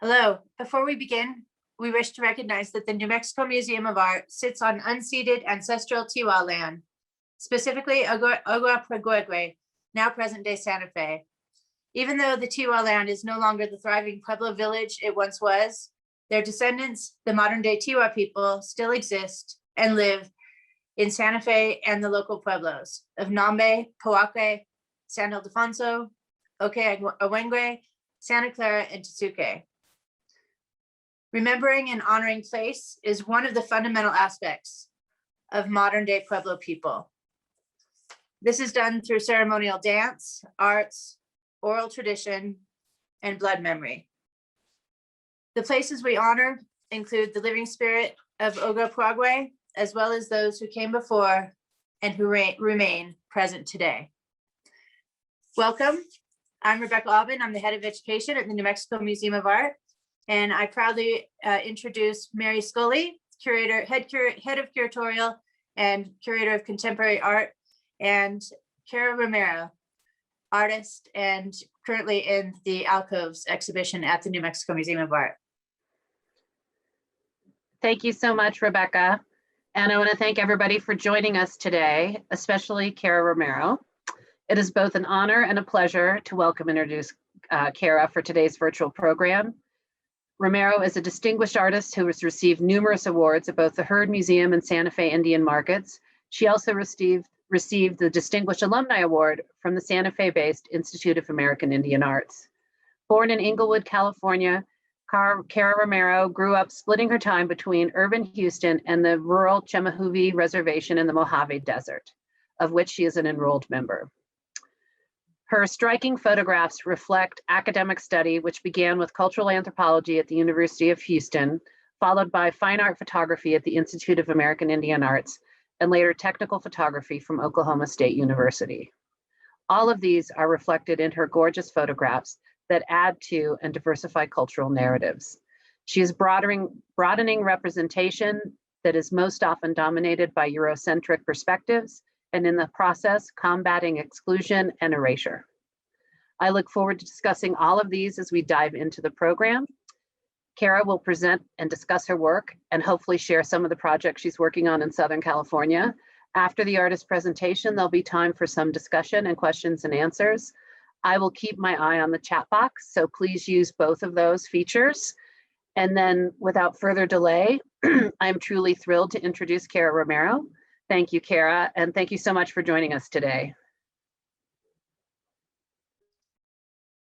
Hello. Before we begin, we wish to recognize that the New Mexico Museum of Art sits on unceded ancestral Tiwa land, specifically Agua Preguegue, now present-day Santa Fe. Even though the Tiwa land is no longer the thriving Pueblo village it once was, their descendants, the modern-day Tiwa people, still exist and live in Santa Fe and the local pueblos of Nambe, Poaque, San Ildefonso, Okeawengue, Santa Clara, and Tesuque. Remembering and honoring place is one of the fundamental aspects of modern day Pueblo people. This is done through ceremonial dance, arts, oral tradition, and blood memory. The places we honor include the living spirit of Ogo Puagwe, as well as those who came before and who remain present today. Welcome. I'm Rebecca Aubin. I'm the head of education at the New Mexico Museum of Art. And I proudly introduce Mary Scully, head of curatorial and curator of contemporary art, and Cara Romero, artist and currently in the Alcoves exhibition at the New Mexico Museum of Art. Thank you so much, Rebecca. And I want to thank everybody for joining us today, especially Cara Romero. It is both an honor and a pleasure to welcome and introduce Cara for today's virtual program. Romero is a distinguished artist who has received numerous awards at both the Heard Museum and Santa Fe Indian Markets. She also received the Distinguished Alumni Award from the Santa Fe-based Institute of American Indian Arts. Born in Inglewood, California, Cara Romero grew up splitting her time between urban Houston and the rural Chemehuevi Reservation in the Mojave Desert, of which she is an enrolled member. Her striking photographs reflect academic study, which began with cultural anthropology at the University of Houston, followed by fine art photography at the Institute of American Indian Arts, and later technical photography from Oklahoma State University. All of these are reflected in her gorgeous photographs that add to and diversify cultural narratives. She is broadening representation that is most often dominated by Eurocentric perspectives, and in the process, combating exclusion and erasure. I look forward to discussing all of these as we dive into the program. Cara will present and discuss her work and hopefully share some of the projects she's working on in Southern California. After the artist presentation, there'll be time for some discussion and questions and answers. I will keep my eye on the chat box, so please use both of those features. And then without further delay, I'm truly thrilled to introduce Cara Romero. Thank you, Cara, and thank you so much for joining us today.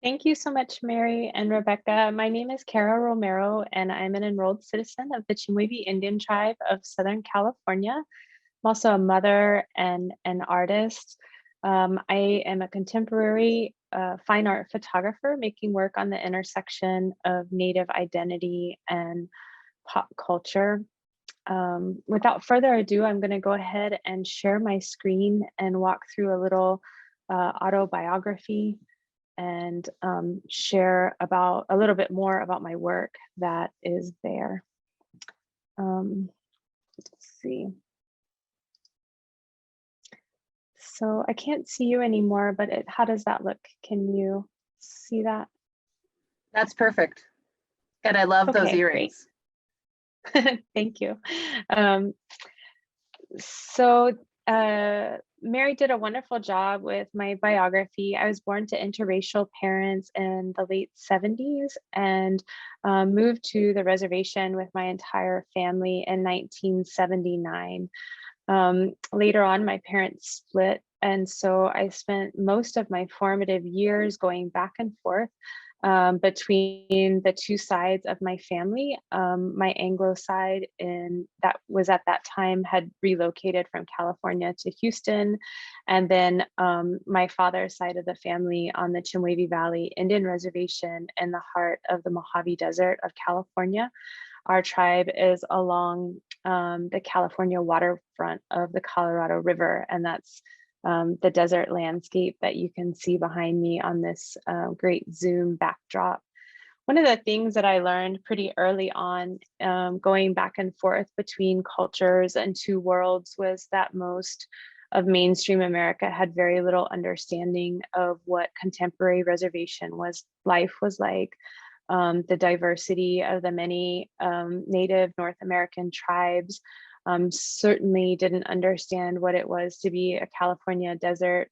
Thank you so much, Mary and Rebecca. My name is Cara Romero, and I'm an enrolled citizen of the Chemehuevi Indian tribe of Southern California. I'm also a mother and an artist. I am a contemporary fine art photographer making work on the intersection of Native identity and pop culture. Without further ado, I'm going to go ahead and share my screen and walk through a little autobiography and share about a little bit more about my work that is there. Let's see. So I can't see you anymore, but how does that look? Can you see that? That's perfect. And I love those earrings. Thank you. Mary did a wonderful job with my biography. I was born to interracial parents in the late 70s and moved to the reservation with my entire family in 1979. Later on, my parents split, and so I spent most of my formative years going back and forth between the two sides of my family. My Anglo side, that was at that time, had relocated from California to Houston, and then my father's side of the family on the Chemehuevi Valley Indian Reservation in the heart of the Mojave Desert of California. Our tribe is along the California waterfront of the Colorado River, and that's the desert landscape that you can see behind me on this great zoom backdrop. One of the things that I learned pretty early on, going back and forth between cultures and two worlds, was that most of mainstream America had very little understanding of what contemporary reservation life was like. the diversity of the many Native North American tribes. Certainly didn't understand what it was to be a California desert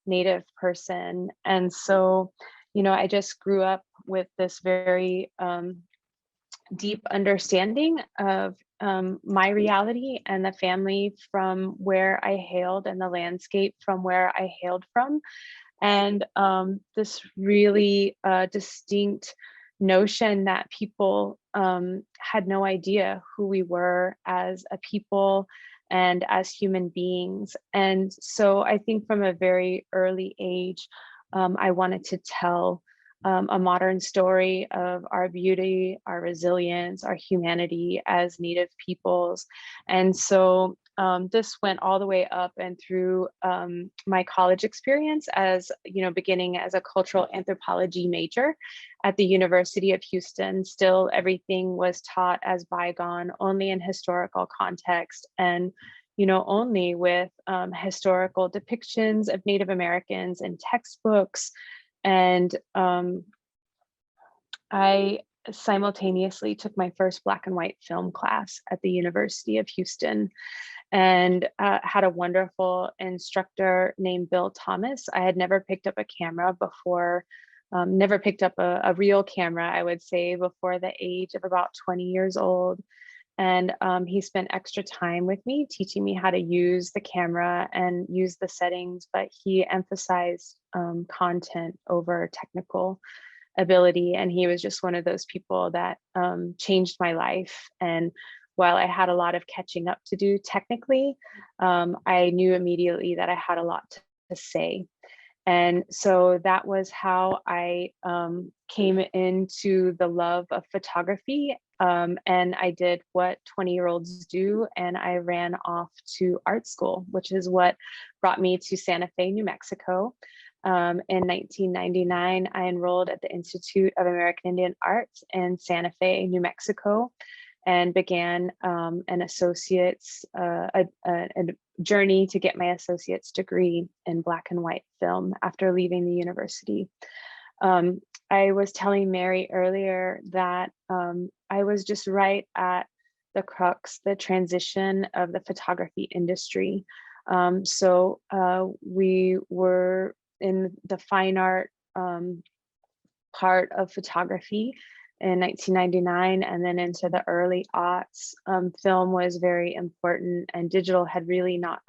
Native person. And so, you know, I just grew up with this very deep understanding of my reality and the family from where I hailed and the landscape from where I hailed from. And this really distinct notion that people had no idea who we were as a people and as human beings. And so I think from a very early age, I wanted to tell a modern story of our beauty, our resilience, our humanity as Native peoples. And so this went all the way up and through my college experience as, you know, beginning as a cultural anthropology major at the University of Houston. Still, everything was taught as bygone, only in historical context, and, you know, only with historical depictions of Native Americans in textbooks. And I simultaneously took my first black and white film class at the University of Houston, and had a wonderful instructor named Bill Thomas. I had never picked up a camera before, never picked up a real camera, I would say, before the age of about 20 years old. And he spent extra time with me, teaching me how to use the camera and use the settings, but he emphasized content over technical ability. And he was just one of those people that changed my life. And while I had a lot of catching up to do technically, I knew immediately that I had a lot to say. And so that was how I came into the love of photography. And I did what 20-year-olds do, and I ran off to art school, which is what brought me to Santa Fe, New Mexico. In 1999, I enrolled at the Institute of American Indian Arts in Santa Fe, New Mexico, and began an associate's, a journey to get my associate's degree in black and white film after leaving the university. I was telling Mary earlier that I was just right at the crux, the transition of the photography industry. So we were in the fine art part of photography in 1999, and then into the early aughts. Film was very important, and digital had really not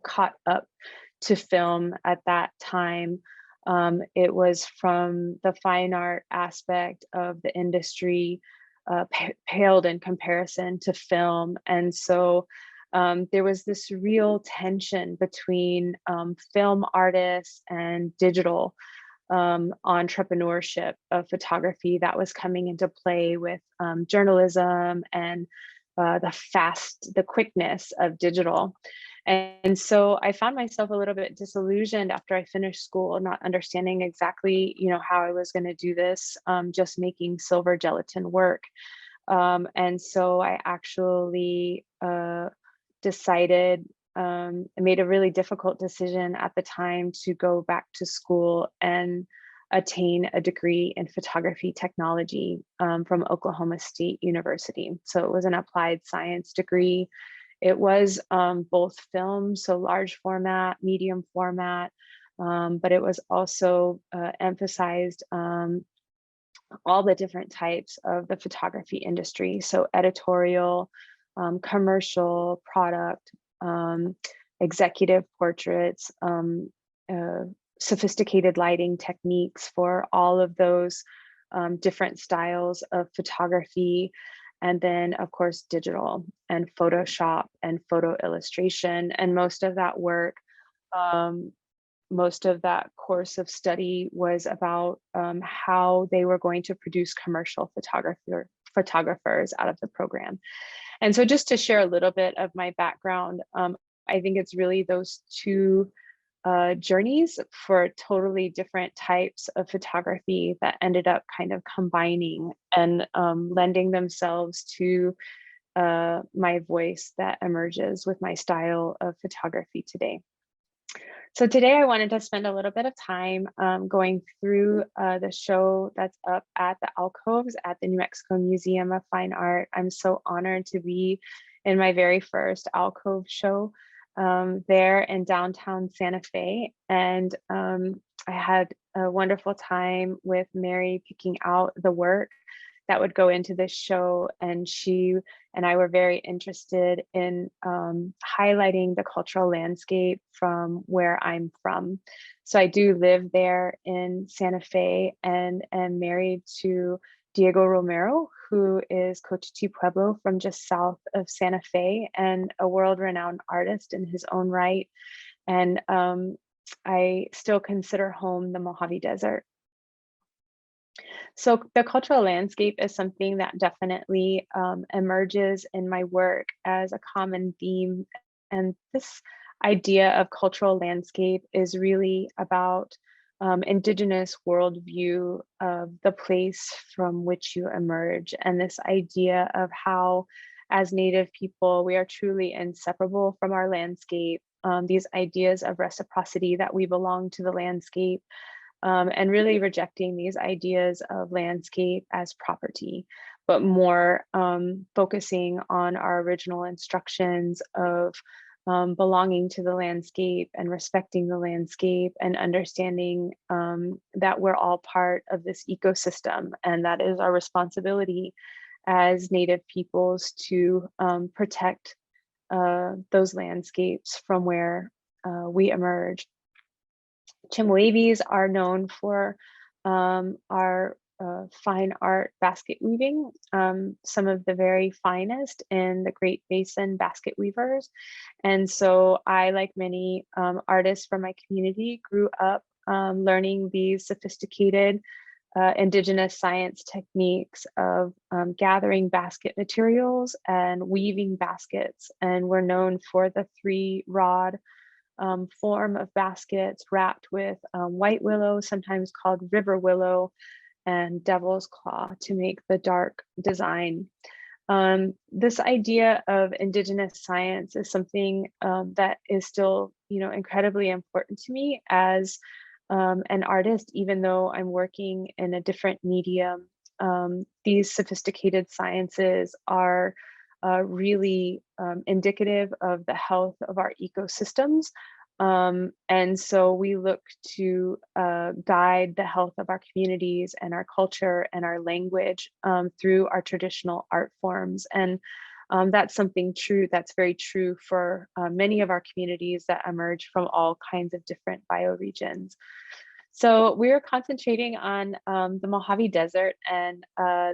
caught up to film at that time. It was from the fine art aspect of the industry, paled in comparison to film. And so there was this real tension between film artists and digital entrepreneurship of photography that was coming into play with journalism and the quickness of digital. And so I found myself a little bit disillusioned after I finished school, not understanding exactly, you know, how I was going to do this, just making silver gelatin work. And so I actually decided, I made a really difficult decision at the time to go back to school and attain a degree in photography technology from Oklahoma State University. So it was an applied science degree. It was both film, so large format, medium format, but it was also emphasized all the different types of the photography industry. So editorial, commercial, product, executive portraits, sophisticated lighting techniques for all of those different styles of photography. And then, of course, digital and Photoshop and photo illustration. And most of that work, most of that course of study was about how they were going to produce commercial photographers out of the program. And so just to share a little bit of my background, I think it's really those two journeys for totally different types of photography that ended up kind of combining and lending themselves to my voice that emerges with my style of photography today. So today I wanted to spend a little bit of time going through the show that's up at the Alcoves at the New Mexico Museum of Fine Art. I'm so honored to be in my very first Alcove show there in downtown Santa Fe. And I had a wonderful time with Mary picking out the work that would go into this show. And she and I were very interested in highlighting the cultural landscape from where I'm from. So I do live there in Santa Fe and am married to Diego Romero, who is Cochiti Pueblo from just south of Santa Fe and a world-renowned artist in his own right. And I still consider home the Mojave Desert. So the cultural landscape is something that definitely emerges in my work as a common theme. And this idea of cultural landscape is really about Indigenous worldview of the place from which you emerge. And this idea of how, as Native people, we are truly inseparable from our landscape. These ideas of reciprocity, that we belong to the landscape, and really rejecting these ideas of landscape as property, but more focusing on our original instructions of belonging to the landscape and respecting the landscape and understanding that we're all part of this ecosystem, and that is our responsibility as Native peoples to protect those landscapes from where we emerge. Chemehuevis are known for our fine art basket weaving, some of the very finest in the Great Basin basket weavers. And so I, like many artists from my community, grew up learning these sophisticated indigenous science techniques of gathering basket materials and weaving baskets. And we're known for the 3-rod form of baskets wrapped with white willow, sometimes called river willow, and devil's claw to make the dark design. This idea of indigenous science is something that is still, incredibly important to me as an artist, even though I'm working in a different medium. These sophisticated sciences are really indicative of the health of our ecosystems. And so we look to guide the health of our communities and our culture and our language through our traditional art forms. And that's something true, that's very true for many of our communities that emerge from all kinds of different bioregions. So we're concentrating on the Mojave Desert, and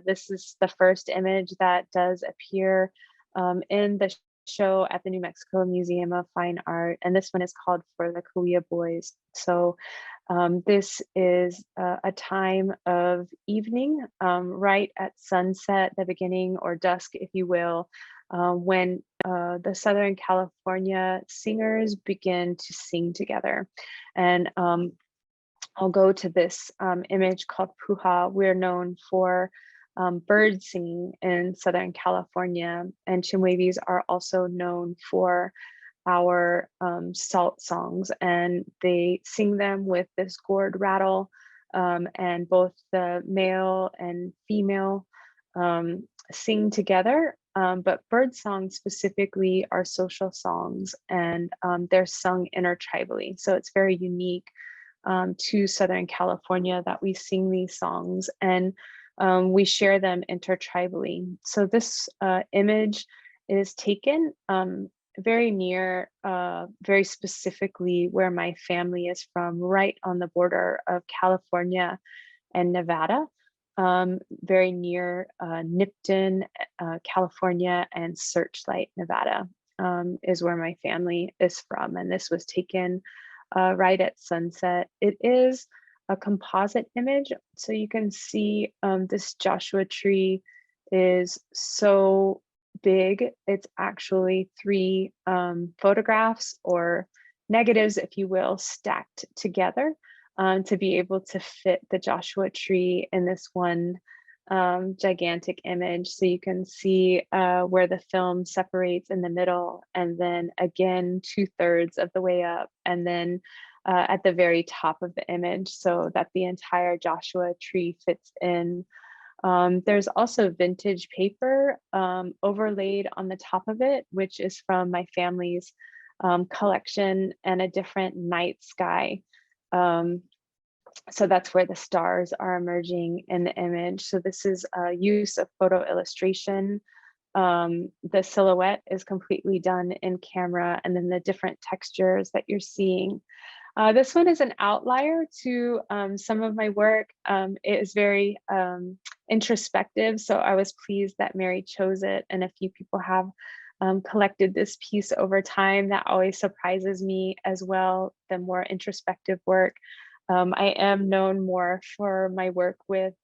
this is the first image that does appear in the show at the New Mexico Museum of Fine Art, and this one is called For the Cahuilla Boys. So this is a time of evening, right at sunset, the beginning, or dusk, if you will, when the Southern California singers begin to sing together. And I'll go to this image called Puja. We're known for bird singing in Southern California, and Chemehuevis are also known for our salt songs, and they sing them with this gourd rattle, and both the male and female sing together. But bird songs specifically are social songs, and they're sung intertribally. So it's very unique to Southern California that we sing these songs, and we share them intertribally. So this image is taken very near, very specifically where my family is from, right on the border of California and Nevada, very near Nipton, California, and Searchlight, Nevada, is where my family is from. And this was taken right at sunset. It is a composite image, so you can see this Joshua tree is so big. It's actually 3 photographs or negatives, if you will, stacked together to be able to fit the Joshua tree in this one gigantic image. So you can see where the film separates in the middle, and then again 2/3 of the way up, and then at the very top of the image, so that the entire Joshua tree fits in. There's also vintage paper overlaid on the top of it, which is from my family's collection, and a different night sky. So that's where the stars are emerging in the image. So this is a use of photo illustration. The silhouette is completely done in camera, and then the different textures that you're seeing. This one is an outlier to some of my work. It is very introspective, so I was pleased that Mary chose it, and a few people have collected this piece over time. That always surprises me as well, the more introspective work. I am known more for my work with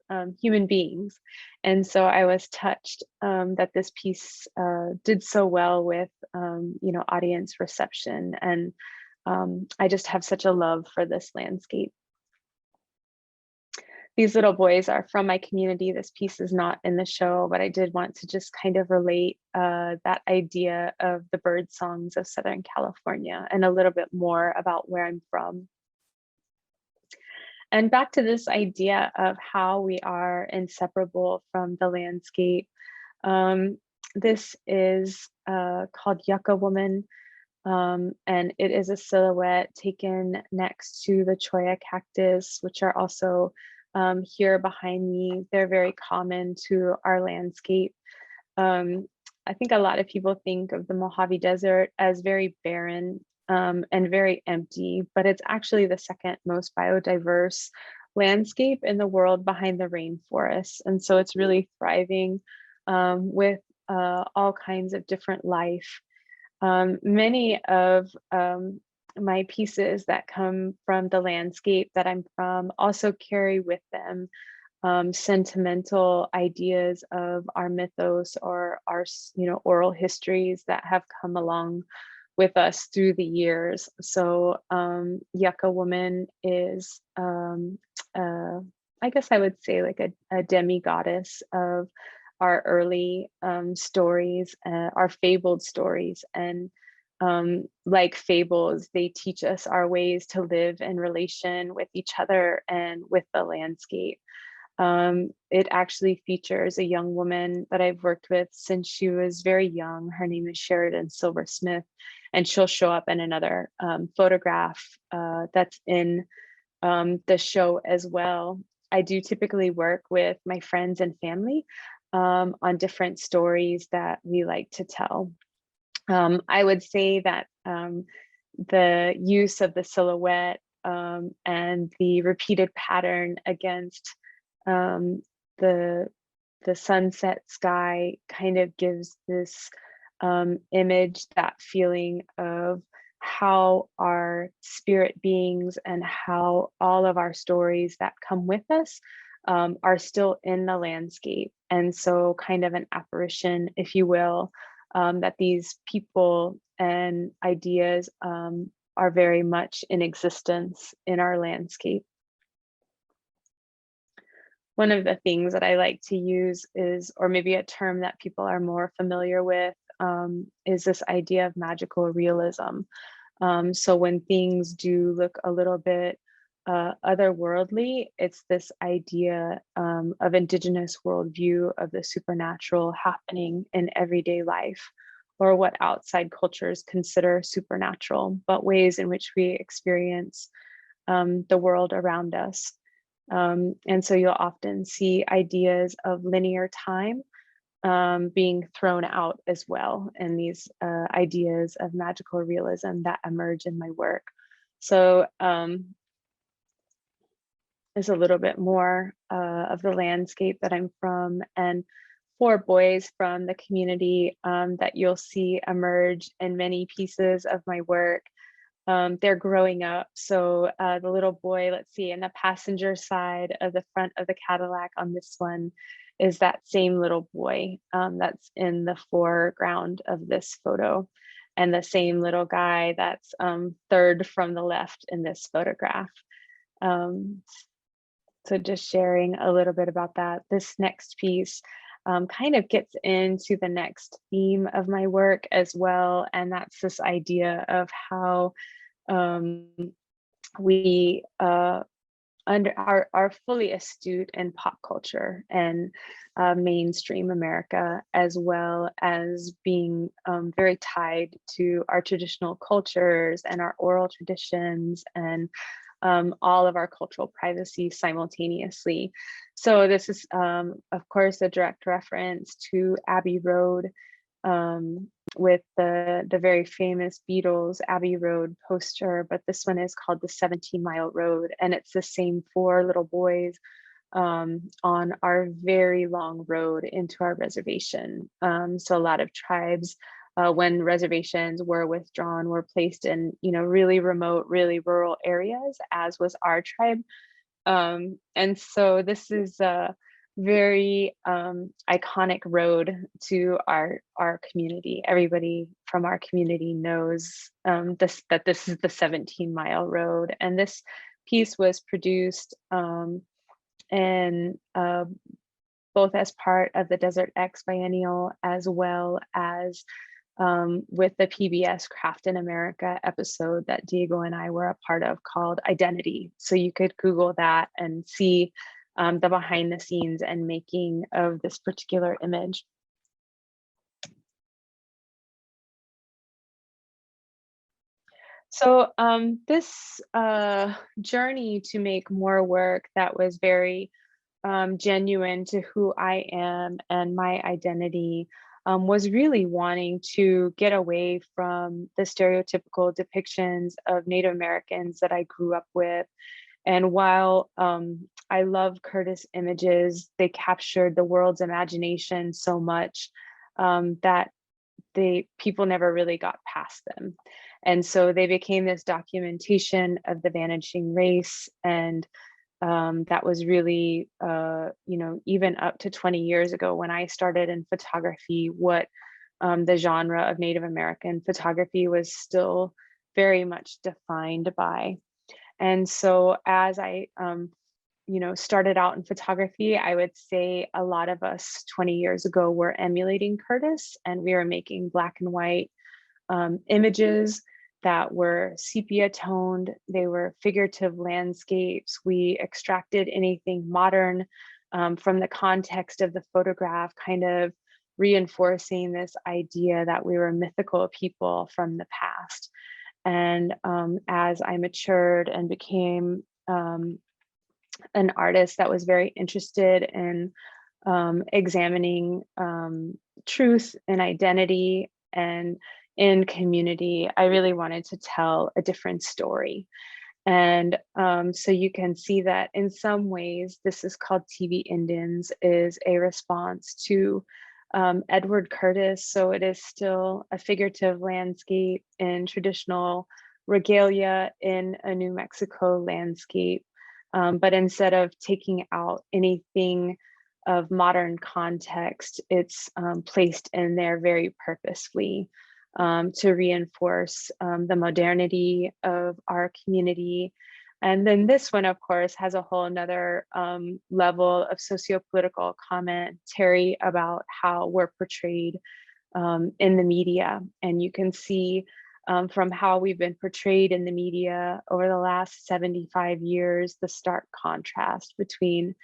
human beings, and so I was touched that this piece did so well with audience reception, and I just have such a love for this landscape. These little boys are from my community. This piece is not in the show, but I did want to just kind of relate that idea of the bird songs of Southern California and a little bit more about where I'm from. And back to this idea of how we are inseparable from the landscape. This is called Yucca Woman, and it is a silhouette taken next to the cholla cactus, which are also here behind me. They're very common to our landscape. I think a lot of people think of the Mojave Desert as very barren and very empty, but it's actually the second most biodiverse landscape in the world behind the rainforest. And so it's really thriving with all kinds of different life. Many of my pieces that come from the landscape that I'm from also carry with them sentimental ideas of our mythos or our oral histories that have come along with us through the years. So Yucca Woman is, I guess I would say, like a demigoddess of our early stories, our fabled stories. And like fables, they teach us our ways to live in relation with each other and with the landscape. It actually features a young woman that I've worked with since she was very young. Her name is Sheridan Silversmith, and she'll show up in another photograph that's in the show as well. I do typically work with my friends and family on different stories that we like to tell. I would say that the use of the silhouette and the repeated pattern against the sunset sky kind of gives this image, that feeling of how our spirit beings and how all of our stories that come with us are still in the landscape. And so kind of an apparition, if you will, that these people and ideas are very much in existence in our landscape. One of the things that I like to use is, or maybe a term that people are more familiar with, is this idea of magical realism. So when things do look a little bit otherworldly, it's this idea of indigenous worldview of the supernatural happening in everyday life, or what outside cultures consider supernatural, but ways in which we experience the world around us. And so you'll often see ideas of linear time being thrown out as well, and these ideas of magical realism that emerge in my work. So there's a little bit more of the landscape that I'm from, and 4 boys from the community that you'll see emerge in many pieces of my work. They're growing up. So the little boy, let's see, in the passenger side of the front of the Cadillac on this one is that same little boy that's in the foreground of this photo, and the same little guy that's 3rd from the left in this photograph. So just sharing a little bit about that. This next piece kind of gets into the next theme of my work as well. And that's this idea of how we are fully astute in pop culture and mainstream America, as well as being very tied to our traditional cultures and our oral traditions and all of our cultural privacy simultaneously. So this is, of course, a direct reference to Abbey Road, with the very famous Beatles Abbey Road poster, but this one is called the 17-Mile Road, and it's the same 4 little boys on our very long road into our reservation. So a lot of tribes, when reservations were withdrawn, were placed in, really remote, really rural areas, as was our tribe. And so this is a very iconic road to our community. Everybody from our community knows that this is the 17-mile road, and this piece was produced and both as part of the Desert X Biennial, as well as with the PBS Craft in America episode that Diego and I were a part of, called Identity. So you could Google that and see the behind the scenes and making of this particular image. So this journey to make more work that was very genuine to who I am and my identity was really wanting to get away from the stereotypical depictions of Native Americans that I grew up with. And while I love Curtis images, they captured the world's imagination so much that people never really got past them. And so they became this documentation of the vanishing race. And that was really, even up to 20 years ago when I started in photography, what the genre of Native American photography was still very much defined by. And so as I, started out in photography, I would say a lot of us 20 years ago were emulating Curtis, and we were making black and white images that were sepia toned. They were figurative landscapes. We extracted anything modern from the context of the photograph, kind of reinforcing this idea that we were mythical people from the past. And as I matured and became an artist that was very interested in examining truth and identity and in community, I really wanted to tell a different story. And so you can see that in some ways, this is called TV Indians, is a response to Edward Curtis. So it is still a figurative landscape in traditional regalia in a New Mexico landscape. But instead of taking out anything of modern context, it's placed in there very purposefully to reinforce the modernity of our community. And then this one, of course, has a whole another level of sociopolitical commentary about how we're portrayed in the media. And you can see from how we've been portrayed in the media over the last 75 years, the stark contrast between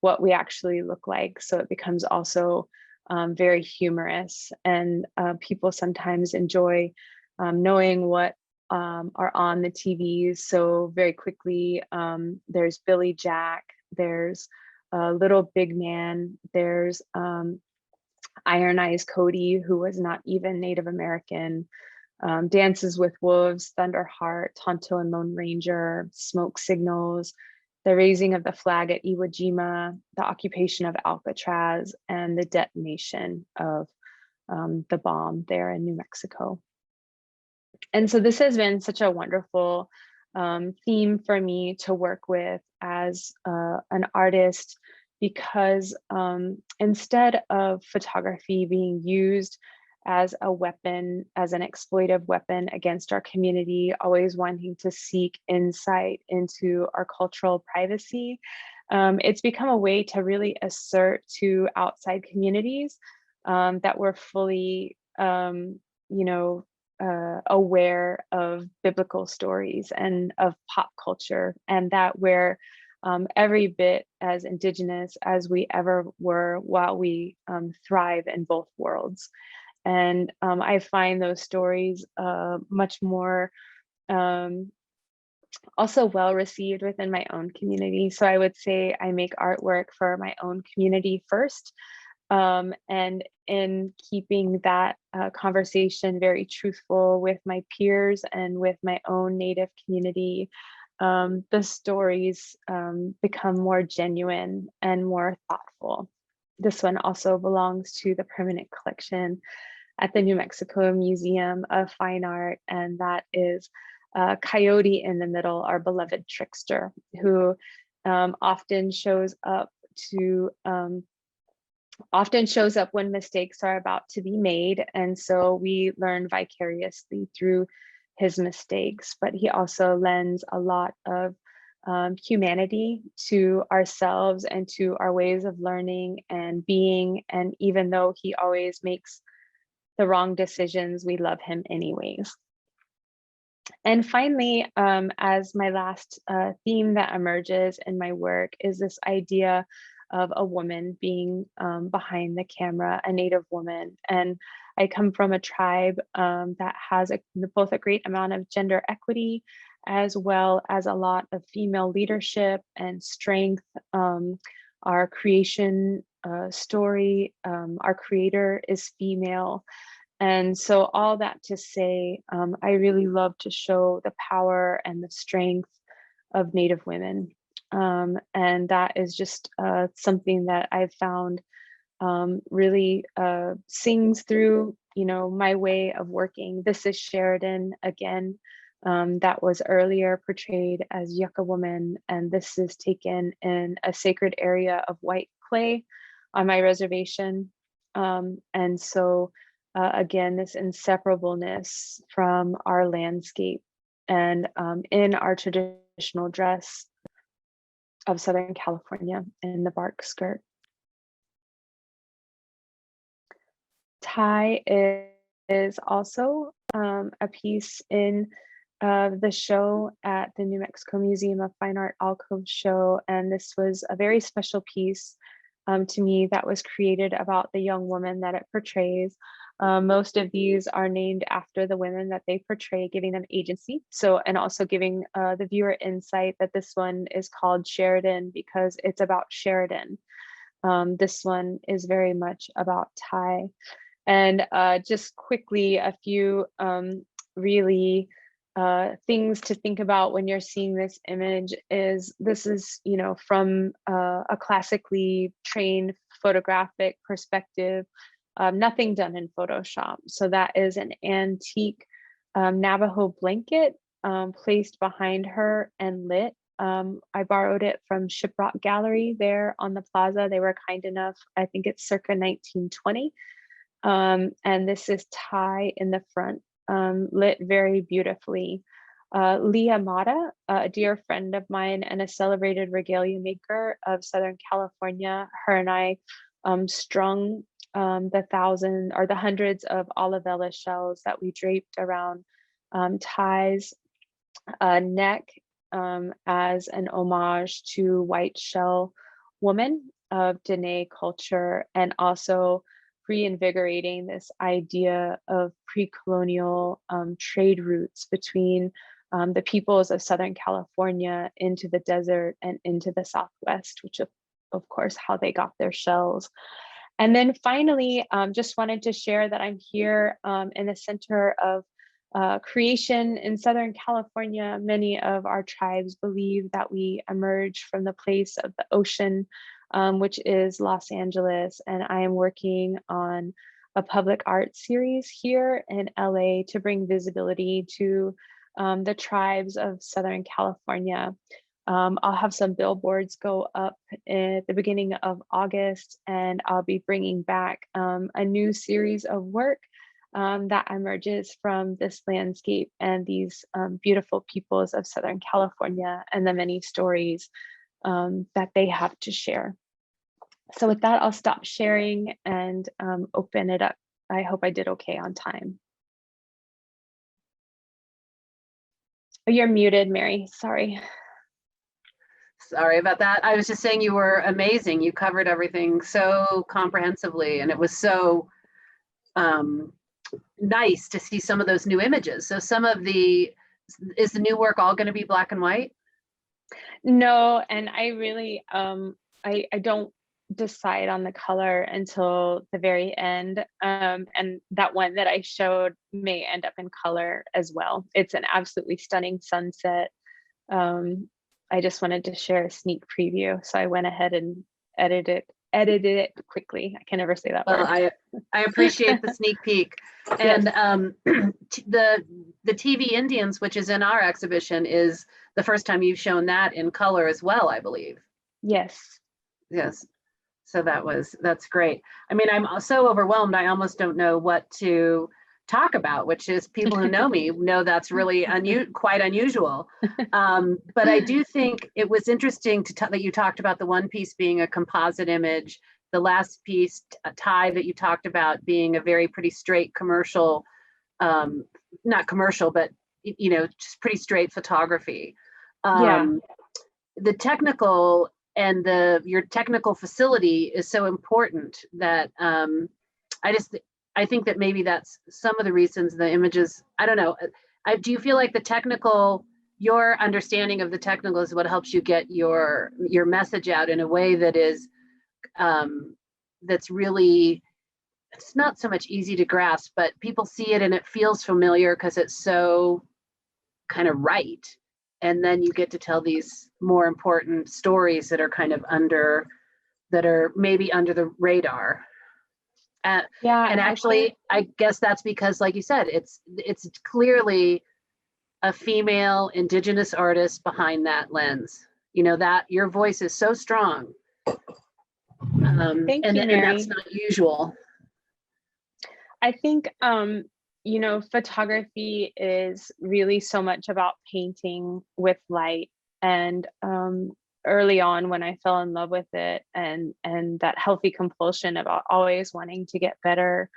what we actually look like. So it becomes also very humorous, and people sometimes enjoy knowing what are on the TVs. So very quickly, there's Billy Jack, there's Little Big Man, there's Iron Eyes Cody, who was not even Native American, Dances with Wolves, Thunderheart, Tonto and Lone Ranger, Smoke Signals, the raising of the flag at Iwo Jima, the occupation of Alcatraz, and the detonation of the bomb there in New Mexico. And so this has been such a wonderful theme for me to work with as an artist, because instead of photography being used as a weapon, as an exploitive weapon against our community, always wanting to seek insight into our cultural privacy, it's become a way to really assert to outside communities that we're fully, aware of biblical stories and of pop culture, and that we're every bit as Indigenous as we ever were while we thrive in both worlds. And I find those stories much more also well received within my own community. So I would say I make artwork for my own community first. And in keeping that conversation very truthful with my peers and with my own Native community, the stories become more genuine and more thoughtful. This one also belongs to the permanent collection at the New Mexico Museum of Fine Art, and that is Coyote in the middle, our beloved trickster, who often shows up when mistakes are about to be made. And so we learn vicariously through his mistakes, but he also lends a lot of humanity to ourselves and to our ways of learning and being. And even though he always makes the wrong decisions, we love him anyways. And finally, as my last theme that emerges in my work is this idea of a woman being behind the camera, a Native woman. And I come from a tribe that has both a great amount of gender equity, as well as a lot of female leadership and strength. Our creation story, our creator is female. And so all that to say, I really love to show the power and the strength of Native women. And that is just something that I've found really sings through, my way of working. This is Sheridan again, that was earlier portrayed as Yucca Woman. And this is taken in a sacred area of white clay on my reservation. And so again, this inseparableness from our landscape and in our traditional dress of Southern California in the bark skirt. Tie is also a piece in the show at the New Mexico Museum of Fine Art Alcoves show. And this was a very special piece to me that was created about the young woman that it portrays. Most of these are named after the women that they portray, giving them agency. So, and also giving the viewer insight that this one is called Sheridan because it's about Sheridan. This one is very much about Ty. And just quickly, a few really things to think about when you're seeing this image is this is, from a classically trained photographic perspective, nothing done in Photoshop. So that is an antique Navajo blanket placed behind her and lit. I borrowed it from Shiprock Gallery there on the plaza. They were kind enough. I think it's circa 1920. And this is Ty in the front, lit very beautifully. Leah Mata, a dear friend of mine and a celebrated regalia maker of Southern California, her and I strung the hundreds of olivella shells that we draped around Ty's neck as an homage to white shell woman of Dene culture, and also reinvigorating this idea of pre-colonial trade routes between the peoples of Southern California into the desert and into the Southwest, which of course, how they got their shells. And then finally, just wanted to share that I'm here in the center of creation in Southern California. Many of our tribes believe that we emerge from the place of the ocean, which is Los Angeles. And I am working on a public art series here in LA to bring visibility to the tribes of Southern California. I'll have some billboards go up at the beginning of August, and I'll be bringing back a new series of work that emerges from this landscape and these beautiful peoples of Southern California and the many stories that they have to share. So with that, I'll stop sharing and open it up. I hope I did okay on time. Oh, you're muted, Mary. Sorry. Sorry about that. I was just saying you were amazing. You covered everything so comprehensively, and it was so nice to see some of those new images. So some of is the new work all going to be black and white? No, and I really, I don't decide on the color until the very end. And that one that I showed may end up in color as well. It's an absolutely stunning sunset. I just wanted to share a sneak preview. So I went ahead and edited it quickly. I can never say that Well, word. I appreciate the sneak peek. And the TV Indians, which is in our exhibition, is the first time you've shown that in color as well, I believe. Yes. Yes. So that's great. I mean, I'm so overwhelmed, I almost don't know what to talk about, which is, people who know me know that's really quite unusual. But I do think it was interesting that you talked about the one piece being a composite image, the last piece, a tie that you talked about being a very pretty straight commercial, not commercial, but just pretty straight photography. The technical and your technical facility is so important that I think that maybe that's some of the reasons the images, I don't know. Do you feel like your understanding of the technical is what helps you get your message out in a way that is, that's really, it's not so much easy to grasp, but people see it and it feels familiar because it's so kind of right. And then you get to tell these more important stories that are kind of that are maybe under the radar. And actually, I guess that's because, like you said, it's clearly a female Indigenous artist behind that lens. That your voice is so strong. Thank you, Mary. And that's not usual. I think, photography is really so much about painting with light. And early on, when I fell in love with it, and that healthy compulsion about always wanting to get better,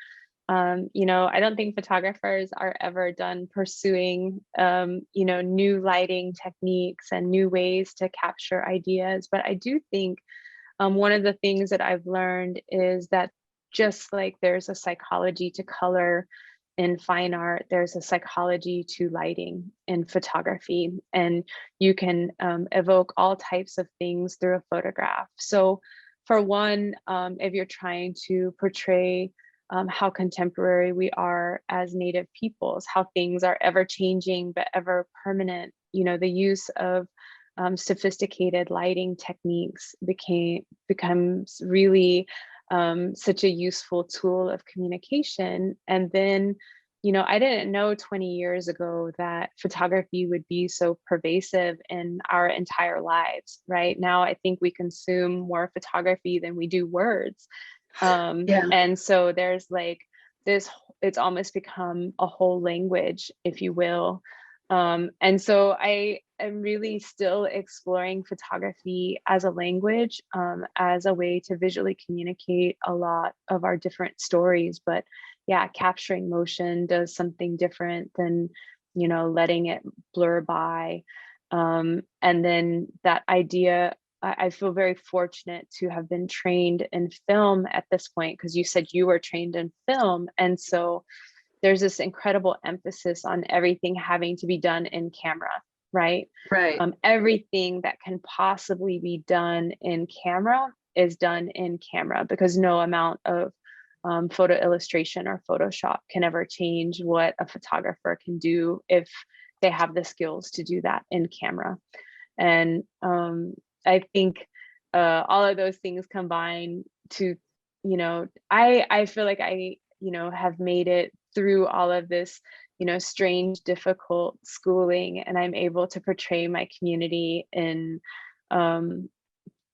I don't think photographers are ever done pursuing, new lighting techniques and new ways to capture ideas. But I do think one of the things that I've learned is that just like there's a psychology to color in fine art, there's a psychology to lighting in photography, and you can evoke all types of things through a photograph. So for one, if you're trying to portray how contemporary we are as Native peoples, how things are ever changing but ever permanent, the use of sophisticated lighting techniques becomes really such a useful tool of communication. And then, I didn't know 20 years ago that photography would be so pervasive in our entire lives. Right now, I think we consume more photography than we do words. And so there's like this, it's almost become a whole language, if you will. And so I am really still exploring photography as a language, as a way to visually communicate a lot of our different stories. But yeah, capturing motion does something different than, letting it blur by. And then that idea, I feel very fortunate to have been trained in film at this point, because you said you were trained in film. And so there's this incredible emphasis on everything having to be done in camera, right? Right. Everything that can possibly be done in camera is done in camera, because no amount of photo illustration or Photoshop can ever change what a photographer can do if they have the skills to do that in camera. And I think all of those things combine to, I feel like I, have made it through all of this, strange, difficult schooling, and I'm able to portray my community in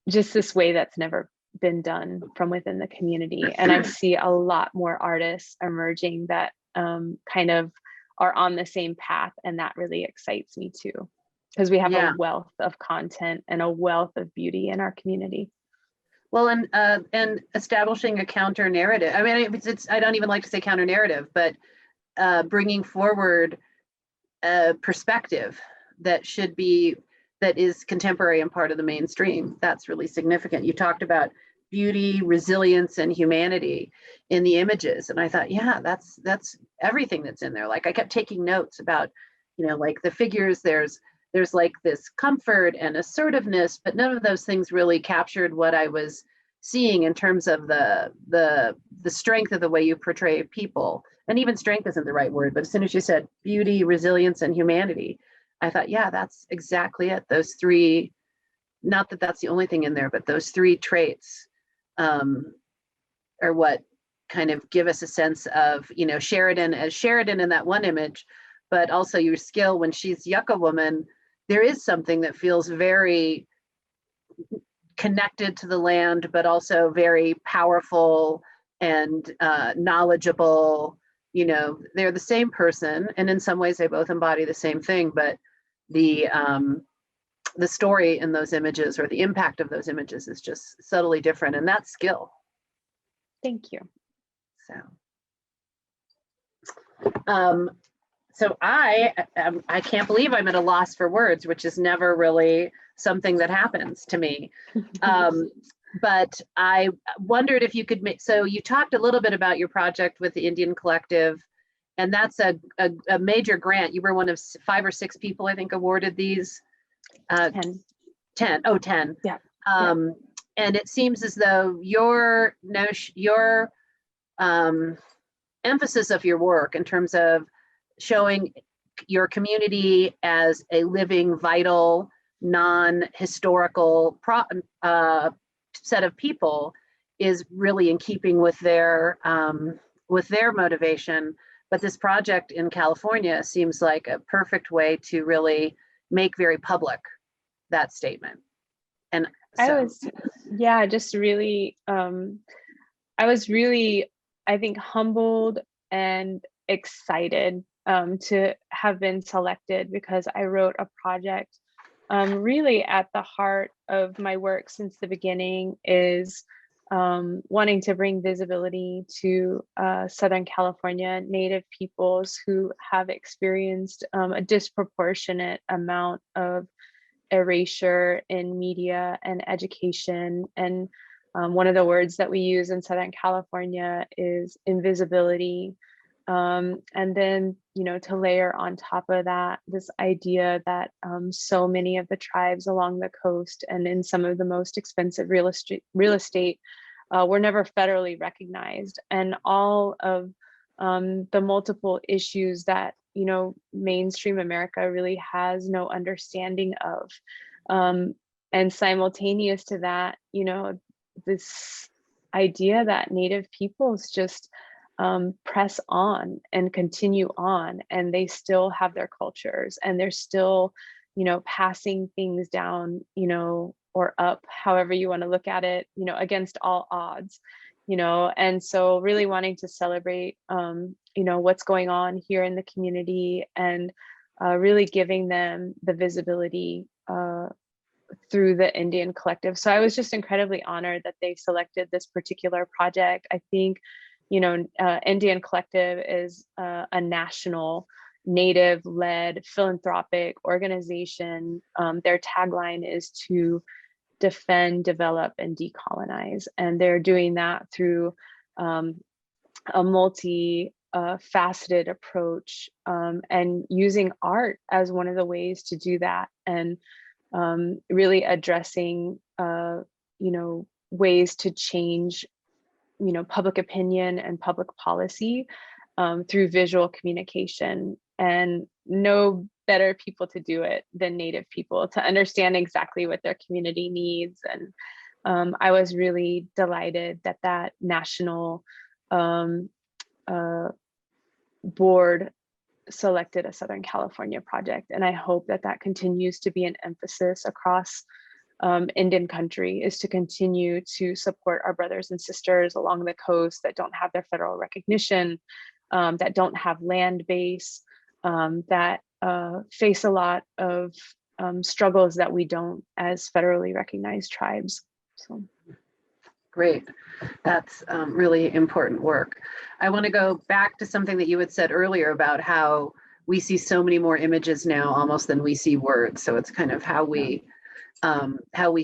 just this way that's never been done from within the community. And I see a lot more artists emerging that kind of are on the same path, and that really excites me too. because we have Yeah. a wealth of content and a wealth of beauty in our community. Well, and establishing a counter narrative. I mean, it's I don't even like to say counter narrative, but bringing forward a perspective that is contemporary and part of the mainstream. That's really significant. You talked about beauty, resilience, and humanity in the images, and I thought, yeah, that's everything that's in there. Like, I kept taking notes about, like the figures. There's like this comfort and assertiveness, but none of those things really captured what I was seeing in terms of the strength of the way you portray people. And even strength isn't the right word, but as soon as you said beauty, resilience, and humanity, I thought, yeah, that's exactly it. Those three, not that that's the only thing in there, but those three traits are what kind of give us a sense of, Sheridan as Sheridan in that one image, but also your skill when she's Yucca Woman. There is something that feels very connected to the land, but also very powerful and knowledgeable. They're the same person, and in some ways they both embody the same thing, but the story in those images or the impact of those images is just subtly different, and that's skill. Thank you. So I can't believe I'm at a loss for words, which is never really something that happens to me. But I wondered if you could so you talked a little bit about your project with the NDN Collective, and that's a major grant. You were one of 5 or 6 people, I think, awarded these. 10. 10. Oh, 10. Yeah. And it seems as though your emphasis of your work in terms of showing your community as a living, vital, non-historical set of people is really in keeping with their motivation. But this project in California seems like a perfect way to really make very public that statement. And I was really, I think, humbled and excited to have been selected, because I wrote a project really at the heart of my work since the beginning is wanting to bring visibility to Southern California Native peoples who have experienced a disproportionate amount of erasure in media and education. And one of the words that we use in Southern California is invisibility. And then, to layer on top of that, this idea that so many of the tribes along the coast and in some of the most expensive real estate were never federally recognized, and all of the multiple issues that mainstream America really has no understanding of. And simultaneous to that, this idea that Native peoples just press on and continue on, and they still have their cultures, and they're still, passing things down, or up, however you want to look at it, against all odds, and so really wanting to celebrate, what's going on here in the community, and really giving them the visibility through the NDN Collective. So I was just incredibly honored that they selected this particular project. I think, NDN Collective is a national Native-led philanthropic organization. Their tagline is to defend, develop, and decolonize. And they're doing that through a multi-faceted approach, and using art as one of the ways to do that, and really addressing, ways to change, public opinion and public policy through visual communication. And no better people to do it than Native people, to understand exactly what their community needs. And I was really delighted that that national board selected a Southern California project. And I hope that that continues to be an emphasis across Indian country, is to continue to support our brothers and sisters along the coast that don't have their federal recognition, that don't have land base, that face a lot of struggles that we don't as federally recognized tribes. So. Great. That's really important work. I want to go back to something that you had said earlier about how we see so many more images now almost than we see words. So it's kind of how we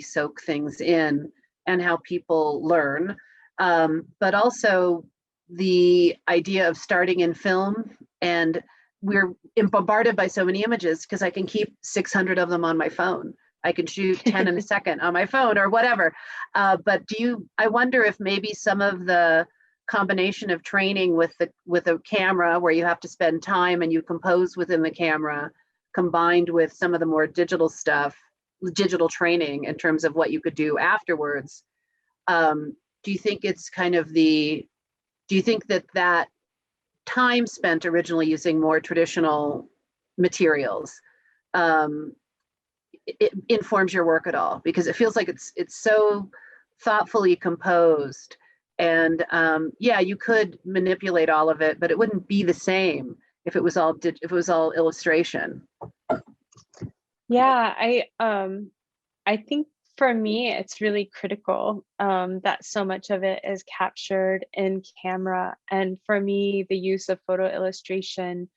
soak things in and how people learn. But also the idea of starting in film, and we're bombarded by so many images because I can keep 600 of them on my phone. I can shoot 10 in a second on my phone or whatever. But I wonder if maybe some of the combination of training with a camera where you have to spend time and you compose within the camera, combined with some of the more digital stuff, digital training in terms of what you could do afterwards. Do you think it's kind of do you think that time spent originally using more traditional materials, it informs your work at all? Because it feels like it's so thoughtfully composed, and yeah, you could manipulate all of it, but it wouldn't be the same if it was all illustration. Yeah, I think for me it's really critical that so much of it is captured in camera, and for me the use of photo illustration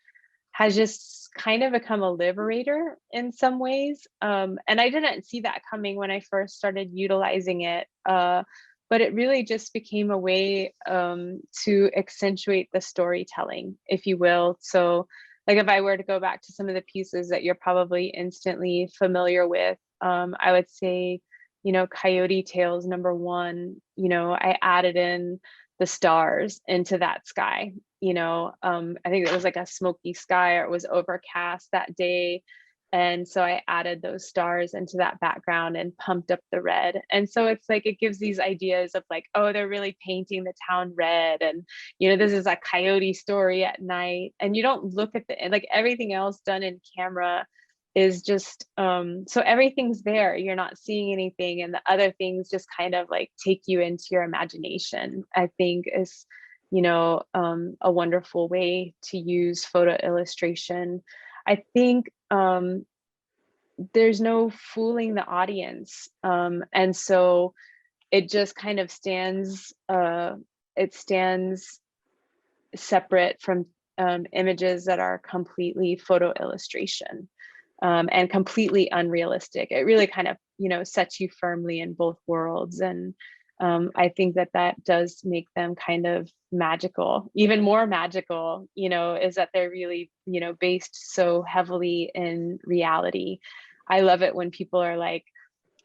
has just kind of become a liberator in some ways. And I didn't see that coming when I first started utilizing it, but it really just became a way to accentuate the storytelling, if you will. So like if I were to go back to some of the pieces that you're probably instantly familiar with, I would say, Coyote Tales #1, I added in the stars into that sky. I think it was like a smoky sky, or it was overcast that day. And so I added those stars into that background and pumped up the red. And so it's like, it gives these ideas of like, oh, they're really painting the town red. And, this is a coyote story at night. And you don't look at like everything else done in camera is just, so everything's there. You're not seeing anything. And the other things just kind of like take you into your imagination, I think is, a wonderful way to use photo illustration. I think there's no fooling the audience. And so it just kind of stands separate from images that are completely photo illustration and completely unrealistic. It really kind of, sets you firmly in both worlds. And I think that does make them kind of magical. Even more magical, is that they're really, based so heavily in reality. I love it when people are like,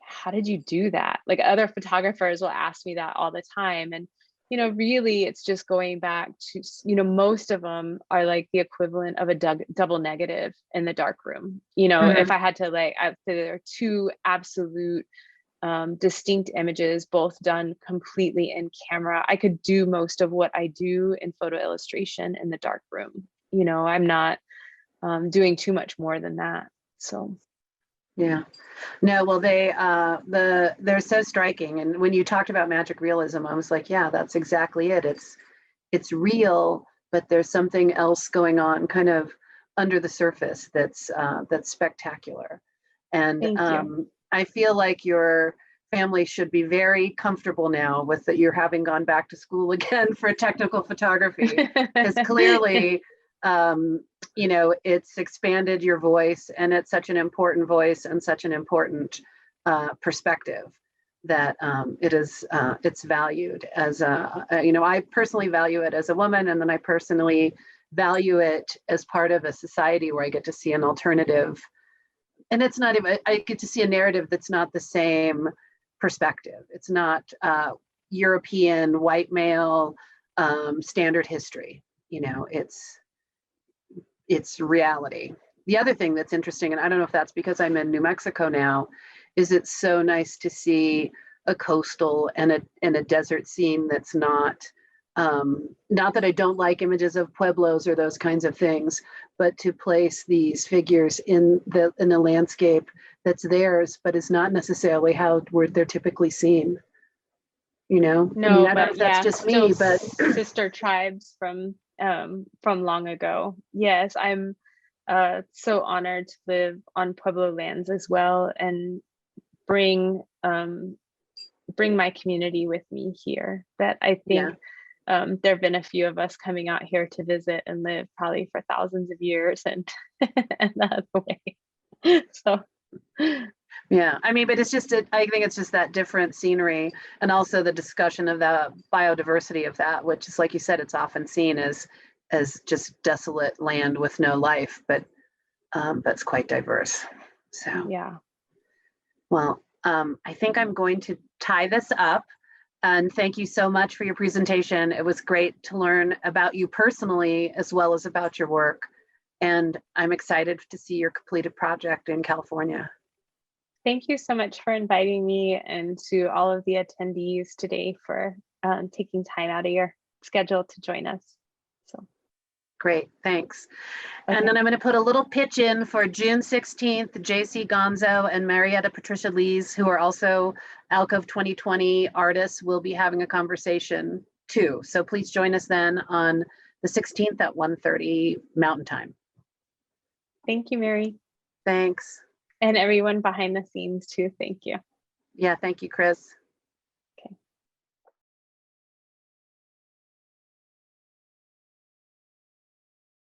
how did you do that? Like other photographers will ask me that all the time. And, really it's just going back to, most of them are like the equivalent of a double negative in the darkroom. If I had to there are two absolute distinct images, both done completely in camera, I could do most of what I do in photo illustration in the darkroom. I'm not doing too much more than that. So. Yeah, no, well, they're so striking. And when you talked about magic realism, I was like, yeah, that's exactly it. It's real, but there's something else going on kind of under the surface that's spectacular. And I feel like your family should be very comfortable now with that you're having gone back to school again for technical photography, because clearly it's expanded your voice, and it's such an important voice and such an important perspective that it's valued as I personally value it as a woman, and then I personally value it as part of a society where I get to see an alternative, and it's not even, I get to see a narrative that's not the same perspective. It's not European white male standard history. It's reality. The other thing that's interesting, and I don't know if that's because I'm in New Mexico now, is it's so nice to see a coastal and a desert scene that's not that I don't like images of pueblos or those kinds of things, but to place these figures in a landscape that's theirs, but is not necessarily how they're typically seen. No, I don't know but if that's yeah, just still me, but sister tribes from long ago. Yes, I'm so honored to live on Pueblo lands as well, and bring my community with me here. That I think there have been a few of us coming out here to visit and live probably for thousands of years, and and that's the way. So Yeah, I mean, but it's just, I think it's just that different scenery, and also the discussion of the biodiversity of that, which is, like you said, it's often seen as just desolate land with no life, but it's quite diverse. So, yeah. well, I think I'm going to tie this up. And thank you so much for your presentation. It was great to learn about you personally, as well as about your work. And I'm excited to see your completed project in California. Thank you so much for inviting me, and to all of the attendees today for taking time out of your schedule to join us. So Great, thanks. okay. And then I'm going to put a little pitch in for June 16th, JC Gonzo and Marietta Patricia Lees, who are also Alcove 2020 artists, will be having a conversation too. So please join us then on the 16th at 1:30 Mountain Time. Thank you, Mary. Thanks. And everyone behind the scenes too. Thank you. Yeah, thank you, Chris.